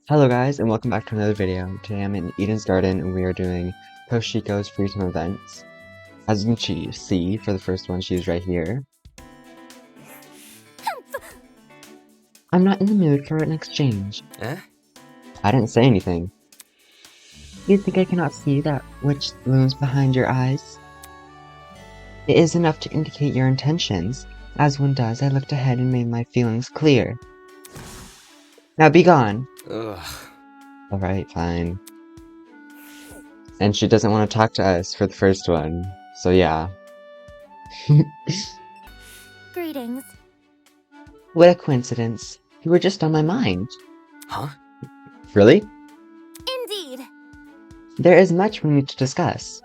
Hello guys, and welcome back to another video. Today I'm in Eden's Garden and we are doing Toshiko's Freetime events. As you can see, for the first one, she's right here. I'm not in the mood for an exchange. I didn't say anything. You think I cannot see that which looms behind your eyes? It is enough to indicate your intentions. As one does, I looked ahead and made my feelings clear. Now be gone! Ugh. Alright, fine. And she doesn't want to talk to us for the first one, so yeah. Greetings. What a coincidence. You were just on my mind. Huh? Really? Indeed. There is much we need to discuss.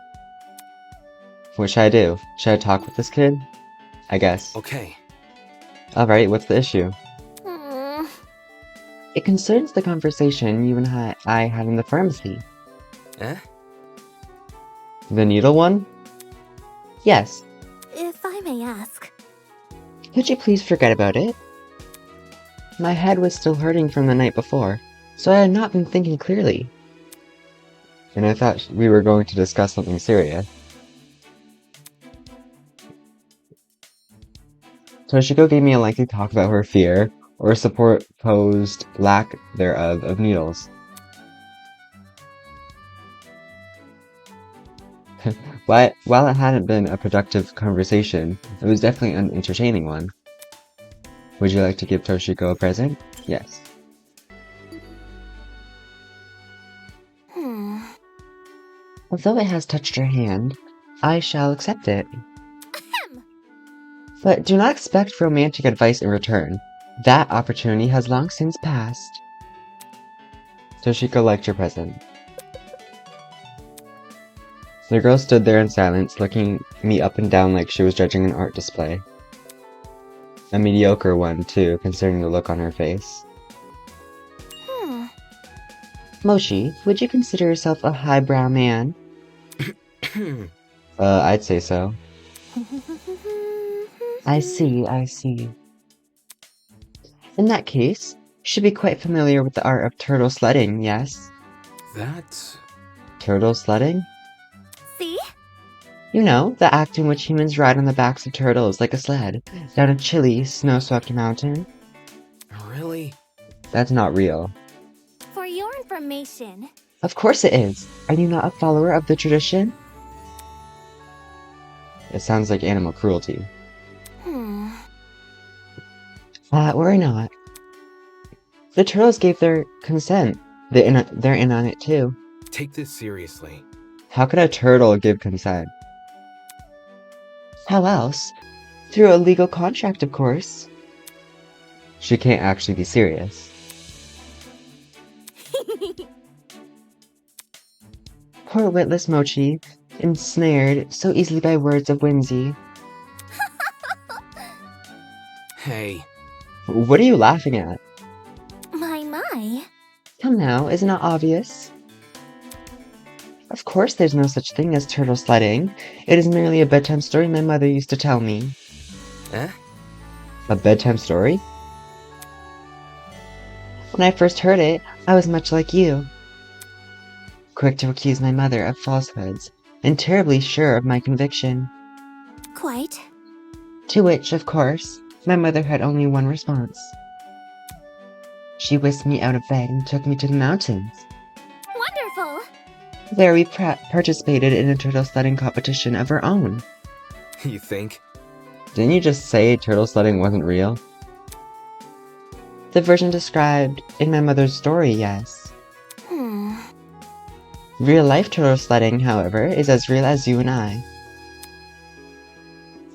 What should I do? Should I talk with this kid? I guess. Okay. Alright, what's the issue? Hmm. It concerns the conversation you and I had in the pharmacy. Eh? The needle one? Yes. If I may ask. Could you please forget about it? My head was still hurting from the night before, so I had not been thinking clearly. And I thought we were going to discuss something serious. Toshiko gave me a lengthy talk about her fear, or supposed lack thereof, of needles. While it hadn't been a productive conversation, it was definitely an entertaining one. Would you like to give Toshiko a present? Yes. Although it has touched your hand, I shall accept it. But do not expect romantic advice in return. That opportunity has long since passed. Toshiko liked your present. The girl stood there in silence, looking me up and down like she was judging an art display. A mediocre one, too, considering the look on her face. Moshi, would you consider yourself a highbrow man? I'd say so. I see. In that case, you should be quite familiar with the art of turtle sledding, yes? That... Turtle sledding? See? You know, the act in which humans ride on the backs of turtles like a sled, down a chilly, snow-swept mountain. Really? That's not real. For your information. Of course it is! Are you not a follower of the tradition? It sounds like animal cruelty. Worry not. The turtles gave their consent. They're in on it too. Take this seriously. How could a turtle give consent? How else? Through a legal contract, of course. She can't actually be serious. Poor witless Mochi, ensnared so easily by words of whimsy. Hey. What are you laughing at? My. Come now, isn't it obvious? Of course there's no such thing as turtle sledding. It is merely a bedtime story my mother used to tell me. Eh? A bedtime story? When I first heard it, I was much like you. Quick to accuse my mother of falsehoods, and terribly sure of my conviction. Quite. To which, of course, my mother had only one response. She whisked me out of bed and took me to the mountains. Wonderful! There we participated in a turtle sledding competition of our own. You think? Didn't you just say turtle sledding wasn't real? The version described in my mother's story, yes. Real-life turtle sledding, however, is as real as you and I.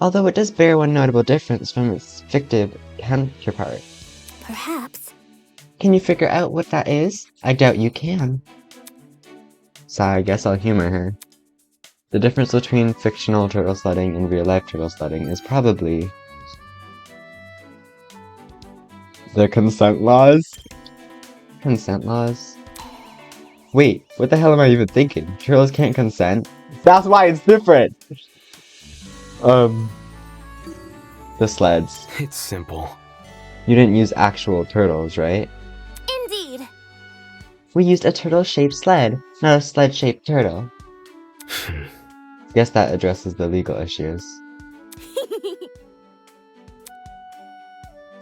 Although it does bear one notable difference from its fictive counterpart. Perhaps. Can you figure out what that is? I doubt you can. So I guess I'll humor her. The difference between fictional turtle sledding and real-life turtle sledding is probably... the consent laws? Consent laws? Wait, what the hell am I even thinking? Turtles can't consent? That's why it's different! The sleds. It's simple. You didn't use actual turtles, right? Indeed. We used a turtle-shaped sled, not a sled-shaped turtle. Guess that addresses the legal issues.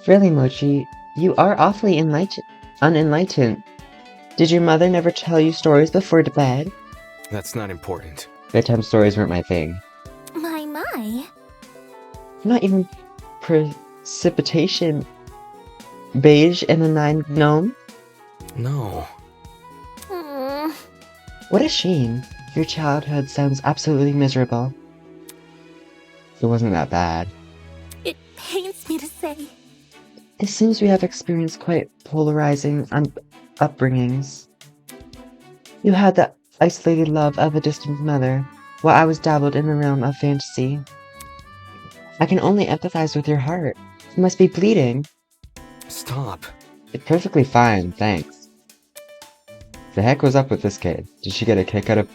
Really, Mochi, you are awfully unenlightened. Did your mother never tell you stories before bed? That's not important. Bedtime stories weren't my thing. My. Not even precipitation, beige, and the nine gnome? No. What a shame. Your childhood sounds absolutely miserable. It wasn't that bad. It pains me to say. It seems we have experienced quite polarizing upbringings. You had the isolated love of a distant mother, while I was dabbled in the realm of fantasy. I can only empathize with your heart. You must be bleeding. Stop. It's perfectly fine, thanks. The heck was up with this kid? Did she get a kick out of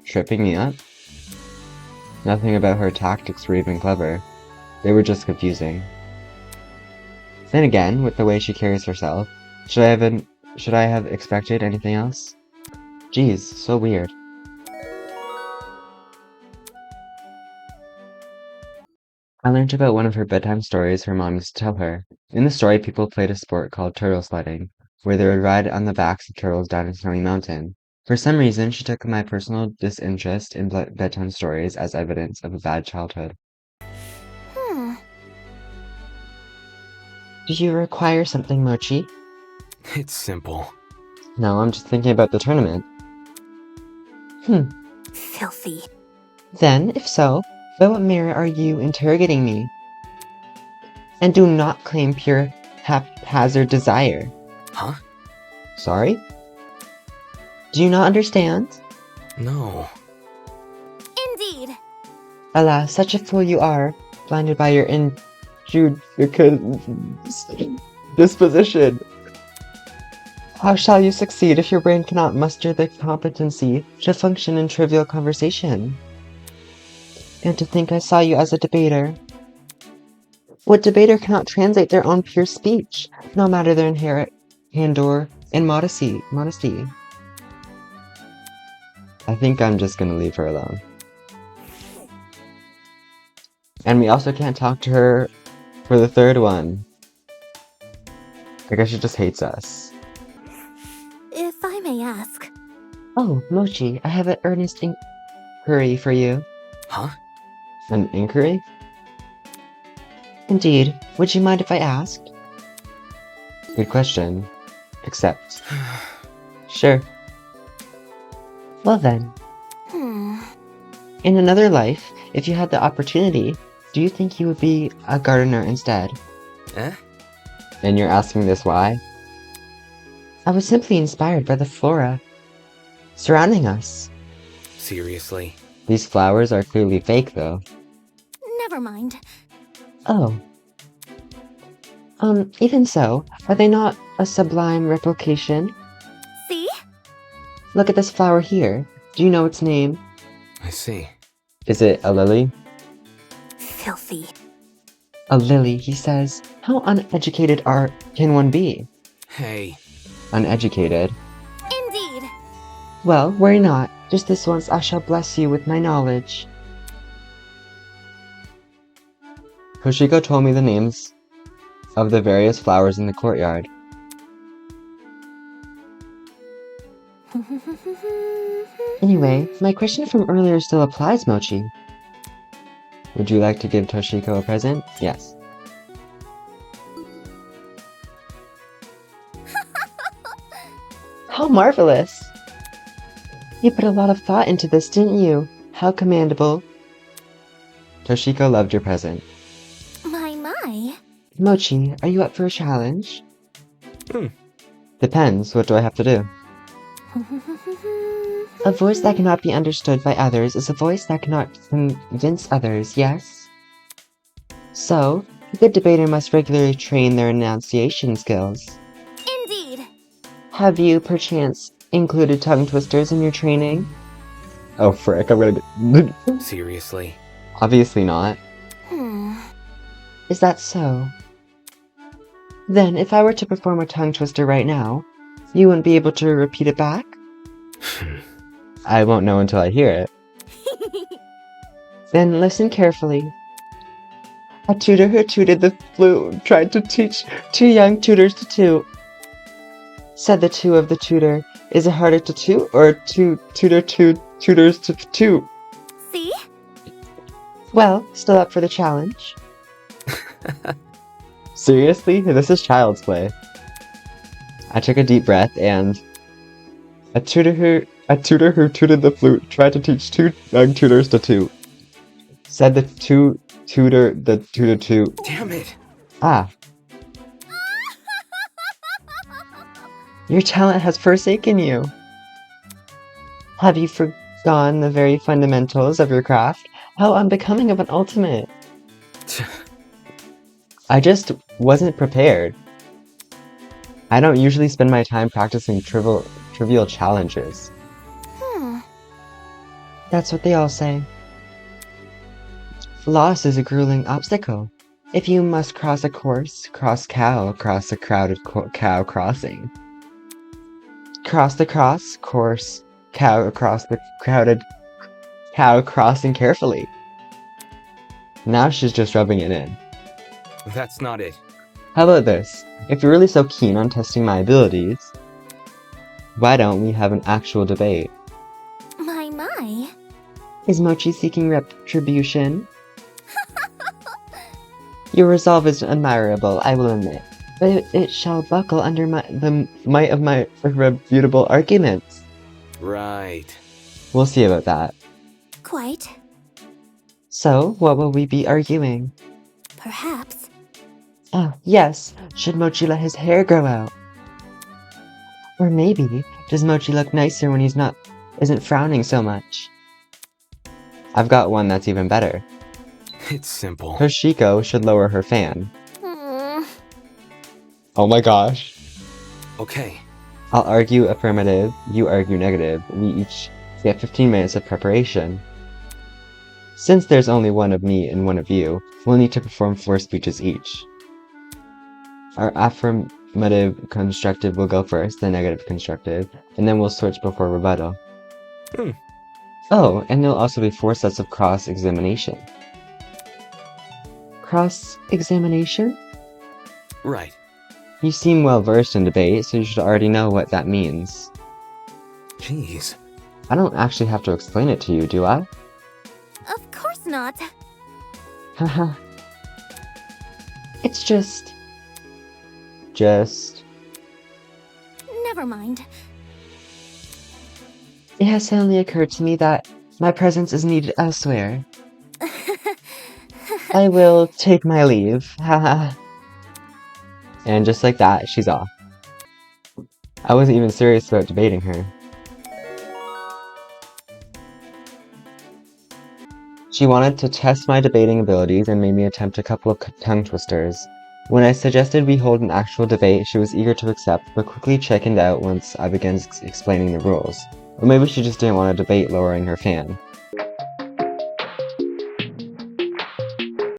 tripping me up? Nothing about her tactics were even clever. They were just confusing. Then again, with the way she carries herself, should I have expected anything else? Geez, so weird. I learned about one of her bedtime stories her mom used to tell her. In the story, people played a sport called turtle sledding, where they would ride on the backs of turtles down a snowy mountain. For some reason, she took my personal disinterest in bedtime stories as evidence of a bad childhood. Do you require something, Mochi? It's simple. No, I'm just thinking about the tournament. Filthy. Then, if so, by what merit are you interrogating me? And do not claim pure haphazard desire. Huh? Sorry? Do you not understand? No. Indeed. Alas, such a fool you are, blinded by your disposition. How shall you succeed if your brain cannot muster the competency to function in trivial conversation? And to think I saw you as a debater. What debater cannot translate their own pure speech, no matter their inherent candor and modesty? I think I'm just gonna leave her alone. And we also can't talk to her for the third one. I guess she just hates us. If I may ask. Oh, Mochi, I have an earnest inquiry for you. Huh? An inquiry? Indeed. Would you mind if I asked? Good question. Accept. Sure. Well then. In another life, if you had the opportunity, do you think you would be a gardener instead? And you're asking this why? I was simply inspired by the flora surrounding us. Seriously? These flowers are clearly fake, though. Never mind. Oh. Even so, are they not a sublime replication? See? Look at this flower here. Do you know its name? I see. Is it a lily? Filthy. A lily, he says. How uneducated can one be? Hey. Uneducated? Indeed. Well, worry not. Just this once I shall bless you with my knowledge. Toshiko told me the names of the various flowers in the courtyard. Anyway, my question from earlier still applies, Mochi. Would you like to give Toshiko a present? Yes. How marvelous! You put a lot of thought into this, didn't you? How commendable. Toshiko loved your present. My. Mochi, are you up for a challenge? Depends. What do I have to do? A voice that cannot be understood by others is a voice that cannot convince others, yes? So, a good debater must regularly train their enunciation skills. Indeed. Have you, perchance, included tongue twisters in your training? Oh frick, I'm gonna Seriously? Obviously not. Is that so? Then, if I were to perform a tongue twister right now, You wouldn't be able to repeat it back? I won't know until I hear it. Then listen carefully. A tutor who tutored the flute tried to teach 2 young tutors to toot. Said the 2 of the tutor, is it harder to toot or to tutor 2 tutors to toot? See? Well, still up for the challenge. Seriously? This is child's play. I took a deep breath and... A tutor who tutored the flute tried to teach 2 young tutors to toot. Said the tutor toot. Damn it! Ah. Your talent has forsaken you. Have you forgone the very fundamentals of your craft? How unbecoming of an ultimate. I just wasn't prepared. I don't usually spend my time practicing trivial challenges. That's what they all say. Loss is a grueling obstacle. If you must cross a course, cross cow across a crowded cow crossing. Cross the course, cow across the crowded cow crossing carefully. Now she's just rubbing it in. That's not it. How about this? If you're really so keen on testing my abilities, why don't we have an actual debate? My. Is Mochi seeking retribution? Your resolve is admirable, I will admit, but it shall buckle under the might of my irrefutable arguments. Right. We'll see about that. Quite. So, what will we be arguing? Perhaps. Ah, yes, should Mochi let his hair grow out? Or maybe, does Mochi look nicer when isn't frowning so much? I've got one that's even better. It's simple. Toshiko should lower her fan. Hmm. Oh my gosh. Okay. I'll argue affirmative, you argue negative. We each get 15 minutes of preparation. Since there's only one of me and one of you, we'll need to perform 4 speeches each. Our affirmative constructive will go first, then negative constructive, and then we'll switch before rebuttal. Oh, and there'll also be 4 sets of cross-examination. Cross-examination? Right. You seem well versed in debate, so you should already know what that means. Jeez. I don't actually have to explain it to you, do I? Of course not. Haha. It's just... Never mind. It has suddenly occurred to me that my presence is needed elsewhere. I will take my leave. Haha. And just like that, she's off. I wasn't even serious about debating her. She wanted to test my debating abilities and made me attempt a couple of tongue twisters. When I suggested we hold an actual debate, she was eager to accept, but quickly chickened out once I began explaining the rules. Or maybe she just didn't want to debate lowering her fan.